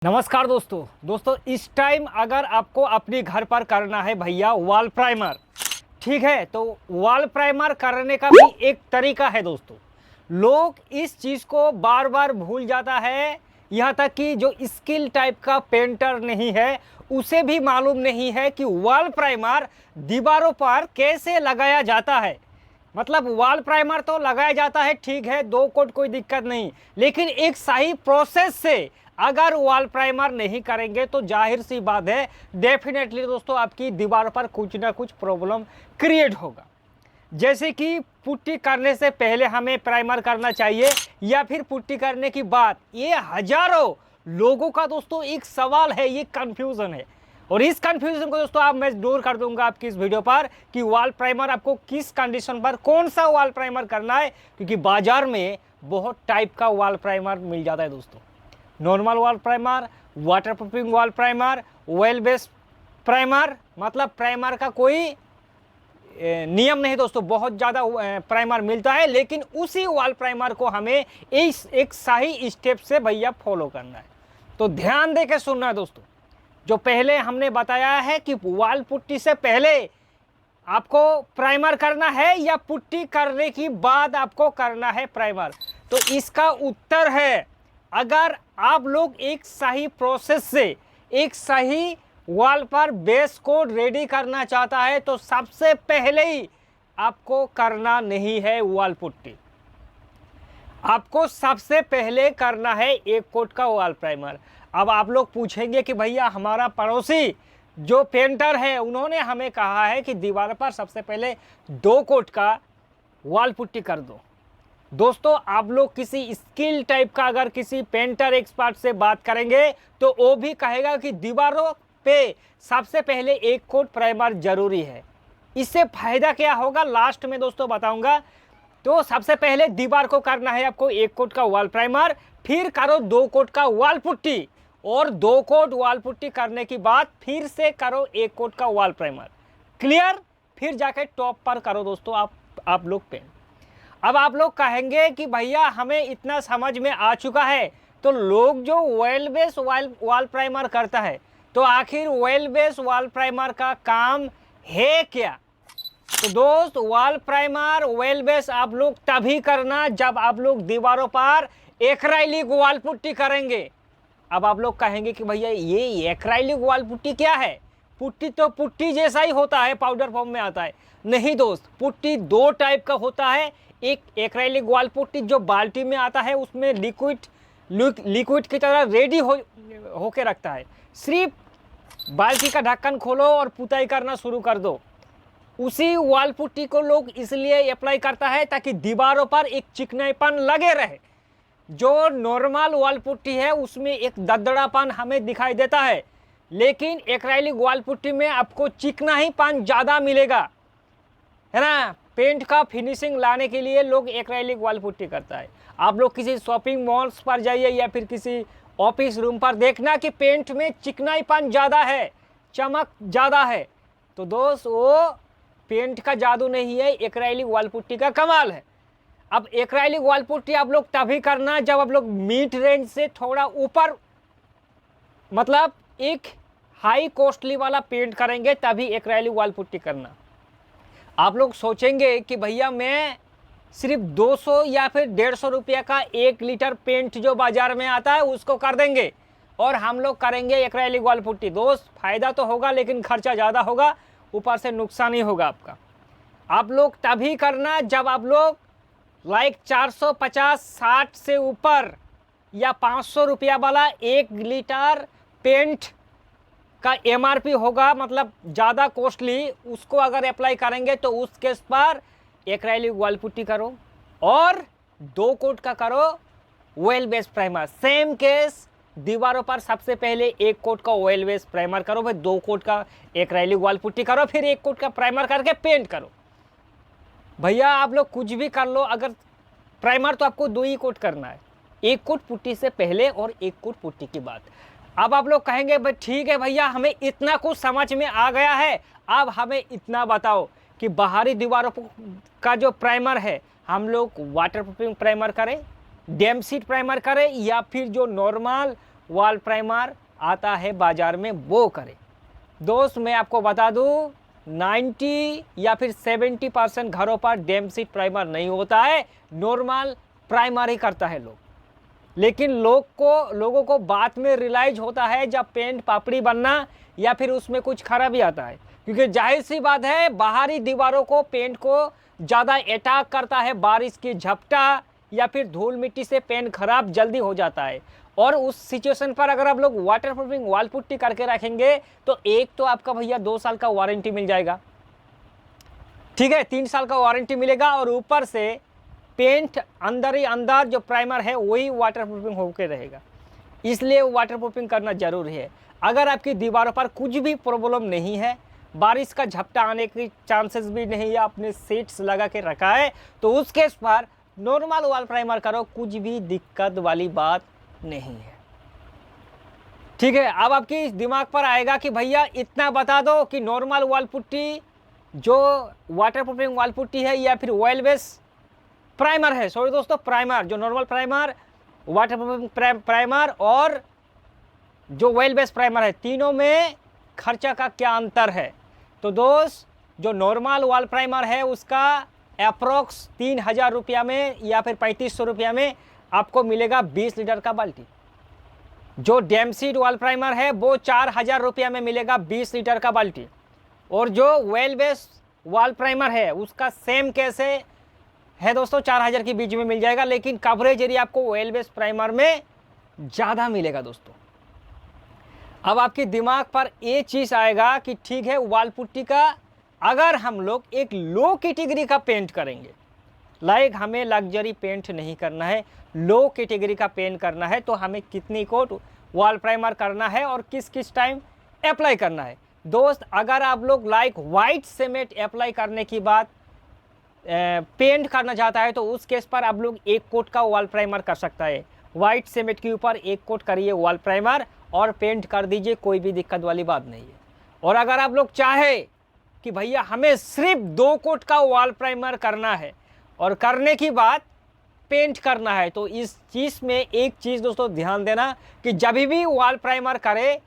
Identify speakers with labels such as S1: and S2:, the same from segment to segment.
S1: नमस्कार दोस्तों इस टाइम अगर आपको अपने घर पर करना है भैया वॉल प्राइमर, ठीक है, तो वॉल प्राइमर करने का भी एक तरीका है दोस्तों। लोग इस चीज़ को बार बार भूल जाता है, यहाँ तक कि जो स्किल टाइप का पेंटर नहीं है उसे भी मालूम नहीं है कि वॉल प्राइमर दीवारों पर कैसे लगाया जाता है। मतलब वॉल प्राइमर तो लगाया जाता है, ठीक है, 2 कोट कोई दिक्कत नहीं, लेकिन एक सही प्रोसेस से अगर वॉल प्राइमर नहीं करेंगे तो जाहिर सी बात है डेफिनेटली दोस्तों आपकी दीवार पर कुछ ना कुछ प्रॉब्लम क्रिएट होगा। जैसे कि पुट्टी करने से पहले हमें प्राइमर करना चाहिए या फिर पुट्टी करने की बाद, ये हजारों लोगों का दोस्तों एक सवाल है, ये कंफ्यूजन है। और इस कंफ्यूजन को दोस्तों आप मैं दूर कर दूंगा आपकी इस वीडियो पर कि वॉल प्राइमर आपको किस कंडीशन पर कौन सा वॉल प्राइमर करना है, क्योंकि बाजार में बहुत टाइप का वॉल प्राइमर मिल जाता है दोस्तों। Normal wall primer, water proofing wall primer, oil based primer, मतलब प्राइमर का कोई नियम नहीं दोस्तों, बहुत ज़्यादा प्राइमर मिलता है, लेकिन उसी वॉल प्राइमर को हमें एक सही स्टेप से भैया फॉलो करना है। तो ध्यान दे के सुनना है दोस्तों। जो पहले हमने बताया है कि वॉल पुट्टी से पहले आपको प्राइमर करना है या पुट्टी करने की बाद आपको करना है प्राइमर, तो इसका उत्तर है अगर आप लोग एक सही प्रोसेस से एक सही वॉल पर बेस कोड रेडी करना चाहता है तो सबसे पहले ही आपको करना नहीं है वॉल पुट्टी, आपको सबसे पहले करना है 1 कोट का वॉल प्राइमर। अब आप लोग पूछेंगे कि भैया हमारा पड़ोसी जो पेंटर है उन्होंने हमें कहा है कि दीवार पर सबसे पहले 2 कोट का वॉल पुट्टी कर दो। दोस्तों आप लोग किसी स्किल टाइप का अगर किसी पेंटर एक्सपर्ट से बात करेंगे तो वो भी कहेगा कि दीवारों पे सबसे पहले 1 कोट प्राइमर जरूरी है। इससे फायदा क्या होगा लास्ट में दोस्तों बताऊंगा। तो सबसे पहले दीवार को करना है आपको 1 कोट का वॉल प्राइमर, फिर करो 2 कोट का वॉल पुट्टी, और 2 कोट वॉल पुट्टी करने की बाद फिर से करो 1 कोट का वॉल प्राइमर। क्लियर? फिर जाके टॉप पर करो दोस्तों आप लोग पेंट। अब आप लोग कहेंगे कि भैया हमें इतना समझ में आ चुका है, तो लोग जो ऑयल बेस वॉल प्राइमर करता है तो आखिर ऑयल बेस वॉल प्राइमर का काम है क्या? तो दोस्त वॉल प्राइमर ऑयल बेस आप लोग तभी करना जब आप लोग दीवारों पर एक्राइलिक वॉल पुट्टी करेंगे। अब आप लोग कहेंगे कि भैया ये एक्राइलिक वॉल पुट्टी क्या है? पुट्टी तो पुट्टी जैसा ही होता है, पाउडर फॉर्म में आता है। नहीं दोस्त, पुट्टी 2 टाइप का होता है। एक एक्राइलिक वॉल पुट्टी जो बाल्टी में आता है, उसमें लिक्विड की तरह रेडी होके रखता है, सिर्फ बाल्टी का ढक्कन खोलो और पुताई करना शुरू कर दो। उसी वॉल पुट्टी को लोग इसलिए अप्लाई करता है ताकि दीवारों पर एक चिकनाईपन लगे रहे। जो नॉर्मल वॉल पुट्टी है उसमें एक दद्दड़ापन हमें दिखाई देता है, लेकिन एक्राइलिक वॉल पुट्टी में आपको चिकनाईपन ज़्यादा मिलेगा, है ना। पेंट का फिनिशिंग लाने के लिए लोग एक्राइलिक वॉल पुट्टी करता है। आप लोग किसी शॉपिंग मॉल्स पर जाइए या फिर किसी ऑफिस रूम पर देखना कि पेंट में चिकनाईपन ज़्यादा है, चमक ज़्यादा है, तो दोस्त वो पेंट का जादू नहीं है, एक्राइलिक वॉल पुट्टी का कमाल है। अब एक्राइलिक वॉल पुट्टी आप लोग तभी करना जब आप लोग मिड रेंज से थोड़ा ऊपर, मतलब एक हाई कॉस्टली वाला पेंट करेंगे तभी एक्राइलिक वॉल पुट्टी करना। आप लोग सोचेंगे कि भैया मैं सिर्फ 200 या फिर 150 रुपये का 1 लीटर पेंट जो बाजार में आता है उसको कर देंगे और हम लोग करेंगे एक्राइलिक वॉल पुट्टी। दोस्त फायदा तो होगा लेकिन खर्चा ज़्यादा होगा, ऊपर से नुकसान ही होगा आपका। आप लोग तभी करना जब आप लोग लाइक 450-60 से ऊपर या 500 रुपया वाला 1 लीटर पेंट का MRP होगा, मतलब ज़्यादा कॉस्टली, उसको अगर अप्लाई करेंगे तो उस केस पर एक्राइलिक वॉल पुट्टी करो और 2 कोट का करो oil based primer. Same case दीवारों पर सबसे पहले 1 कोट का ऑयल बेस्ड प्राइमर करो, फिर 2 कोट का एक्राइलिक वॉल पुट्टी करो, फिर 1 कोट का प्राइमर करके पेंट करो। भैया आप लोग कुछ भी कर लो, अगर प्राइमर तो आपको 2 ही कोट करना है, 1 कोट पुट्टी से पहले और 1 कोट पुट्टी के बाद। अब आप लोग कहेंगे भाई ठीक है भैया हमें इतना कुछ समझ में आ गया है, अब हमें इतना बताओ कि बाहरी दीवारों का जो प्राइमर है हम लोग वाटर प्रूफिंग प्राइमर करें, डैम शीट प्राइमर करें, या फिर जो नॉर्मल वॉल प्राइमर आता है बाज़ार में वो करें। दोस्त मैं आपको बता दूं 90 या फिर 70% घरों पर डैम सीट प्राइमर नहीं होता है, नॉर्मल प्राइमर ही करता है लोग। लेकिन लोगों को बाद में रियलाइज होता है जब पेंट पापड़ी बनना या फिर उसमें कुछ खराबी आता है, क्योंकि जाहिर सी बात है बाहरी दीवारों को पेंट को ज़्यादा अटैक करता है, बारिश की झपटा या फिर धूल मिट्टी से पेंट खराब जल्दी हो जाता है। और उस सिचुएशन पर अगर आप लोग वाटर प्रूफिंग वॉल पुट्टी करके रखेंगे तो एक तो आपका भैया 2 साल का वारंटी मिल जाएगा, ठीक है, 3 साल का वारंटी मिलेगा, और ऊपर से पेंट अंदर ही अंदर जो प्राइमर है वही वाटर प्रूफिंग होकर रहेगा। इसलिए वाटर प्रूफिंग करना जरूरी है। अगर आपकी दीवारों पर कुछ भी प्रॉब्लम नहीं है, बारिश का झपटा आने की चांसेस भी नहीं है, आपने सीट्स लगा के रखा है, तो उस केस पर नॉर्मल वॉल प्राइमर करो, कुछ भी दिक्कत वाली बात नहीं है, ठीक है। अब आपकी दिमाग पर आएगा कि भैया इतना बता दो कि नॉर्मल वॉल पुट्टी जो वाटर प्रूफिंग वॉल पुट्टी है या फिर ऑयल बेस प्राइमर है, सॉरी दोस्तों प्राइमर, जो normal primer, water proofing primer और जो ऑयल बेस प्राइमर है, तीनों में खर्चा का क्या अंतर है। तो दोस्त जो नॉर्मल वॉल प्राइमर है उसका अप्रोक्स 3000 रुपया में या फिर 3500 रुपया में आपको मिलेगा 20 लीटर का बाल्टी। जो डैम सीट वॉल प्राइमर है वो 4000 रुपया में मिलेगा 20 लीटर का बाल्टी। और जो ऑयल बेस वॉल प्राइमर है उसका सेम कैसे है दोस्तों, 4000 के बीच में मिल जाएगा, लेकिन कवरेज एरिया आपको ऑयल बेस प्राइमर में ज़्यादा मिलेगा दोस्तों। अब आपके दिमाग पर ये चीज़ आएगा कि ठीक है वॉल पुट्टी का अगर हम लोग एक लो कैटेगरी का पेंट करेंगे, लाइक हमें लग्जरी पेंट नहीं करना है, लो कैटेगरी का पेंट करना है, तो हमें कितनी कोट वॉल प्राइमर करना है और किस किस टाइम अप्लाई करना है। दोस्त अगर आप लोग लाइक वाइट सीमेंट अप्लाई करने की बाद पेंट करना चाहता है तो उस केस पर आप लोग 1 कोट का वॉल प्राइमर कर सकता है। वाइट सीमेंट के ऊपर 1 कोट करिए वॉल प्राइमर और पेंट कर दीजिए, कोई भी दिक्कत वाली बात नहीं है। और अगर आप लोग चाहे कि भैया हमें सिर्फ 2 कोट का वॉल प्राइमर करना है और करने की बाद पेंट करना है, तो इस चीज़ में एक चीज़ दोस्तों ध्यान देना कि जब भी वॉल प्राइमर करे,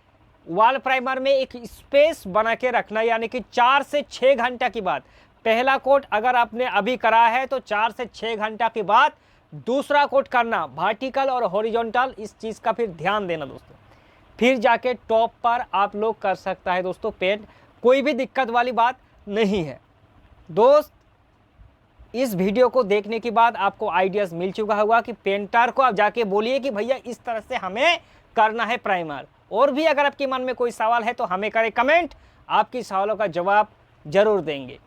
S1: वॉल प्राइमर में एक स्पेस बना के रखना, यानी कि 4 से 6 घंटा के बाद पहला कोट अगर आपने अभी करा है तो 4 से 6 घंटा के बाद दूसरा कोट करना, वर्टिकल और हॉरिजॉन्टल, इस चीज़ का फिर ध्यान देना दोस्तों, फिर जाके टॉप पर आप लोग कर सकता है दोस्तों पेंट, कोई भी दिक्कत वाली बात नहीं है। दोस्त इस वीडियो को देखने के बाद आपको आइडियाज़ मिल चुका होगा कि पेंटर को आप जाके बोलिए कि भैया इस तरह से हमें करना है प्राइमर। और भी अगर आपके मन में कोई सवाल है तो हमें करें कमेंट, आपकी सवालों का जवाब जरूर देंगे।